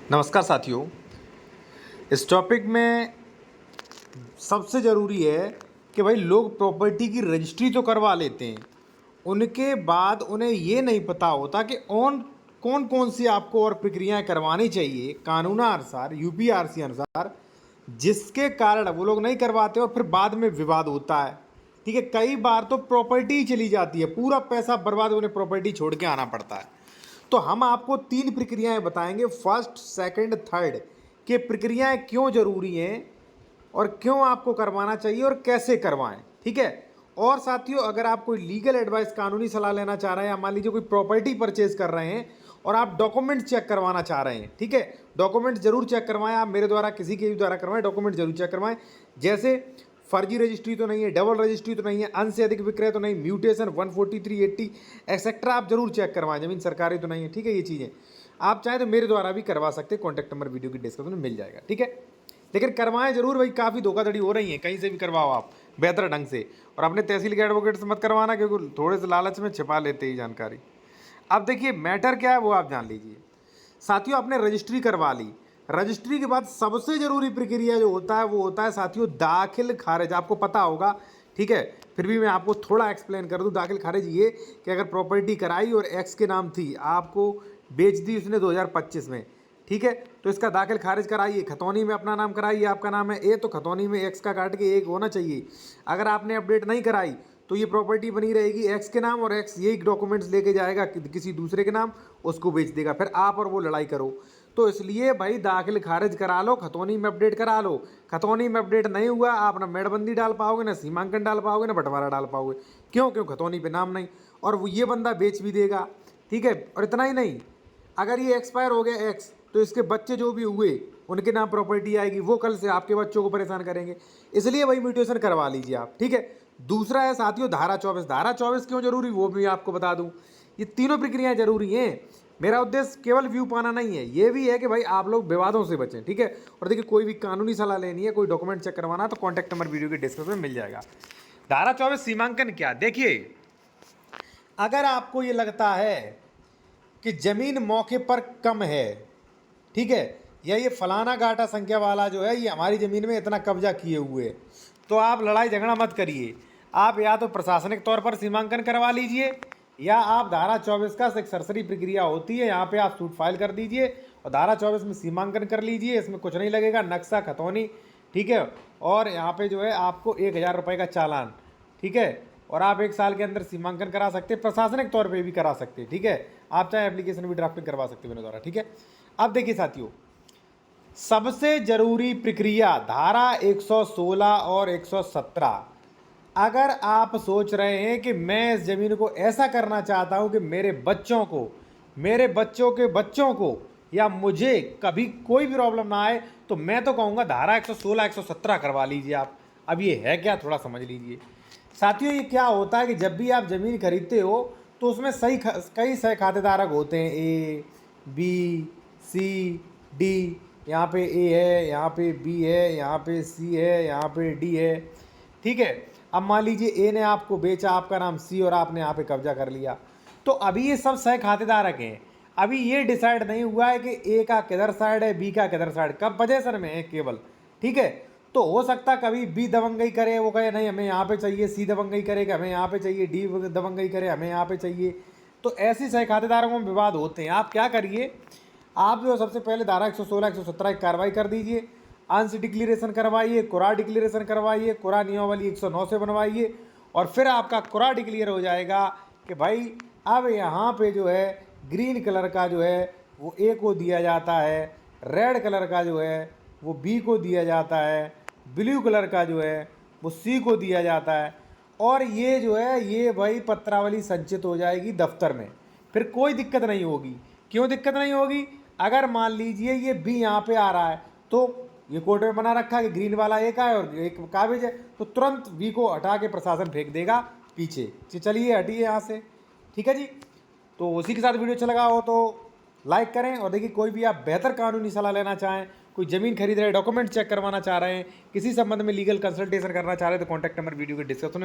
नमस्कार साथियों। इस टॉपिक में सबसे ज़रूरी है कि भाई लोग प्रॉपर्टी की रजिस्ट्री तो करवा लेते हैं, उनके बाद उन्हें ये नहीं पता होता कि कौन कौन सी आपको और प्रक्रियाएं करवानी चाहिए कानूनानुसार, यूपीआरसी अनुसार, जिसके कारण वो लोग नहीं करवाते और फिर बाद में विवाद होता है। ठीक है, कई बार तो प्रॉपर्टी ही चली जाती है, पूरा पैसा बर्बाद, उन्हें प्रॉपर्टी छोड़ के आना पड़ता है। तो हम आपको 3 प्रक्रियाएं बताएंगे, फर्स्ट, सेकंड, थर्ड, कि प्रक्रियाएं क्यों जरूरी हैं और क्यों आपको करवाना चाहिए और कैसे करवाएं। ठीक है। और साथियों, अगर आप कोई लीगल एडवाइस, कानूनी सलाह लेना चाह रहे हैं, या मान लीजिए कोई प्रॉपर्टी परचेज कर रहे हैं और आप डॉक्यूमेंट चेक करवाना चाह रहे हैं, ठीक है, डॉक्यूमेंट जरूर चेक करवाएं। आप मेरे द्वारा, किसी के भी द्वारा करवाएं, डॉक्यूमेंट जरूर चेक करवाएं। जैसे फर्जी रजिस्ट्री तो नहीं है, डबल रजिस्ट्री तो नहीं है, अंश से अधिक विक्रय तो नहीं, म्यूटेशन 143, 80 एक्सेट्रा आप जरूर चेक करवाएं। जमीन सरकारी तो नहीं है। ठीक है, ये चीज़ें आप चाहें तो मेरे द्वारा भी करवा सकते हैं, कॉन्टैक्ट नंबर वीडियो की डिस्क्रिप्शन में मिल जाएगा। ठीक है, लेकिन करवाएं जरूर भाई, काफ़ी धोखाधड़ी हो रही है, कहीं से भी करवाओ आप बेहतर ढंग से। और अपने तहसील के एडवोकेट से मत करवाना, क्योंकि थोड़े से लालच में छिपा लेते ही जानकारी। अब देखिए मैटर क्या है वो आप जान लीजिए साथियों। आपने रजिस्ट्री करवा ली, रजिस्ट्री के बाद सबसे जरूरी प्रक्रिया जो होता है वो होता है साथियों दाखिल खारिज। आपको पता होगा, ठीक है, फिर भी मैं आपको थोड़ा एक्सप्लेन कर दूं। दाखिल खारिज ये कि अगर प्रॉपर्टी कराई और एक्स के नाम थी, आपको बेच दी उसने 2025 में, ठीक है, तो इसका दाखिल खारिज कराइए। खतौनी में अपना नाम कराइए, आपका नाम है ए, तो खतौनी में एक्स का काट के एक होना चाहिए। अगर आपने अपडेट नहीं कराई तो ये प्रॉपर्टी बनी रहेगी एक्स के नाम, और एक्स यही डॉक्यूमेंट्स लेके जाएगा किसी दूसरे के नाम, उसको बेच देगा, फिर आप और वो लड़ाई करो। तो इसलिए भाई दाखिल खारिज करा लो, खतौनी में अपडेट करा लो। खतौनी में अपडेट नहीं हुआ, आप ना मेड़बंदी डाल पाओगे, ना सीमांकन डाल पाओगे, ना बंटवारा डाल पाओगे। क्यों? खतौनी पे नाम नहीं, और वो ये बंदा बेच भी देगा। ठीक है, और इतना ही नहीं, अगर ये एक्सपायर हो गया एक्स, तो इसके बच्चे जो भी हुए उनके नाम प्रॉपर्टी आएगी, वो कल से आपके बच्चों को परेशान करेंगे। इसलिए वही म्यूटेशन करवा लीजिए आप। ठीक है। दूसरा है साथियों धारा 24। धारा 24 क्यों जरूरी वो भी आपको बता दूं। ये तीनों प्रक्रियाएं जरूरी हैं। मेरा उद्देश्य केवल व्यू पाना नहीं है, ये भी है कि भाई आप लोग विवादों से बचें। ठीक है, और देखिए कोई भी कानूनी सलाह लेनी है, कोई डॉक्यूमेंट चेक करवाना, तो कॉन्टैक्ट नंबर वीडियो के डिस्क्रिप्शन में मिल जाएगा। धारा 24 सीमांकन क्या, देखिए, अगर आपको ये लगता है कि जमीन मौके पर कम है, ठीक है, या ये फलाना गाटा संख्या वाला जो है ये हमारी ज़मीन में इतना कब्जा किए हुए, तो आप लड़ाई झगड़ा मत करिए। आप या तो प्रशासनिक तौर पर सीमांकन करवा लीजिए, या आप धारा 24 का एक सरसरी प्रक्रिया होती है, यहाँ पे आप सूट फाइल कर दीजिए और धारा 24 में सीमांकन कर लीजिए। इसमें कुछ नहीं लगेगा, नक्शा, खतौनी, ठीक है, और यहाँ पे जो है आपको 1000 रुपये का चालान। ठीक है, और आप 1 साल के अंदर सीमांकन करा सकते हैं, प्रशासनिक तौर पे भी करा सकते हैं। ठीक है, आप चाहे एप्लीकेशन भी ड्राफ्टिंग करवा सकते हैं मेरे द्वारा। ठीक है, अब देखिए साथियों, सबसे जरूरी प्रक्रिया धारा 116 और 117। अगर आप सोच रहे हैं कि मैं इस जमीन को ऐसा करना चाहता हूं कि मेरे बच्चों को, मेरे बच्चों के बच्चों को, या मुझे कभी कोई भी प्रॉब्लम ना आए, तो मैं तो कहूँगा धारा 116, 117 करवा लीजिए आप। अब ये है क्या, थोड़ा समझ लीजिए साथियों। ये क्या होता है कि जब भी आप ज़मीन खरीदते हो तो उसमें कई सह खातेदारक होते हैं, ए, बी, सी, डी। यहाँ पे ए है, यहाँ पे बी है, यहाँ पे सी है, यहाँ पे डी है। ठीक है, अब मान लीजिए ए ने आपको बेचा, आपका नाम सी, और आपने यहाँ पे कब्जा कर लिया, तो अभी ये सब सह खातेदारक हैं। अभी ये डिसाइड नहीं हुआ है कि ए का किधर साइड है, बी का किधर साइड, कब पोजीशन में है केवल। ठीक है, तो हो सकता कभी बी दबंगई करे, वो कहे नहीं हमें यहाँ पे चाहिए, सी दबंगई करे कि हमें यहाँ पे चाहिए, डी दबंगई करे हमें यहाँ पे चाहिए। तो ऐसी सह खातेदारों में विवाद होते हैं। आप क्या करिए, आप जो सबसे पहले धारा 116, 117 की कार्रवाई कर दीजिए, अंश डिक्लेरेशन करवाइए, कुरा डिक्लेरेशन करवाइए, कुरा नियमावली 109 से बनवाइए, और फिर आपका कुरा डिक्लेयर हो जाएगा कि भाई अब यहाँ पे जो है ग्रीन कलर का जो है वो ए को दिया जाता है, रेड कलर का जो है वो बी को दिया जाता है, ब्लू कलर का जो है वो सी को दिया जाता है, और ये जो है ये भाई पत्रावली संचित हो जाएगी दफ्तर में। फिर कोई दिक्कत नहीं होगी। क्यों दिक्कत नहीं होगी? अगर मान लीजिए ये बी यहाँ पे आ रहा है, तो ये कोर्ट में बना रखा है कि ग्रीन वाला एक है और एक कागज है, तो तुरंत बी को हटा के प्रशासन फेंक देगा पीछे। चलिए हटिए यहाँ से। ठीक है जी, तो उसी के साथ वीडियो अच्छा लगा हो तो लाइक करें। और देखिए कोई भी आप बेहतर कानूनी सलाह लेना चाहें, कोई ज़मीन खरीद रहे हैं, डॉक्यूमेंट चेक करवाना चाह रहे हैं, किसी संबंध में लीगल कंसल्टेशन करना चाह रहे हैं, तो कॉन्टैक्ट नंबर वीडियो के डिस्क्रिप्शन में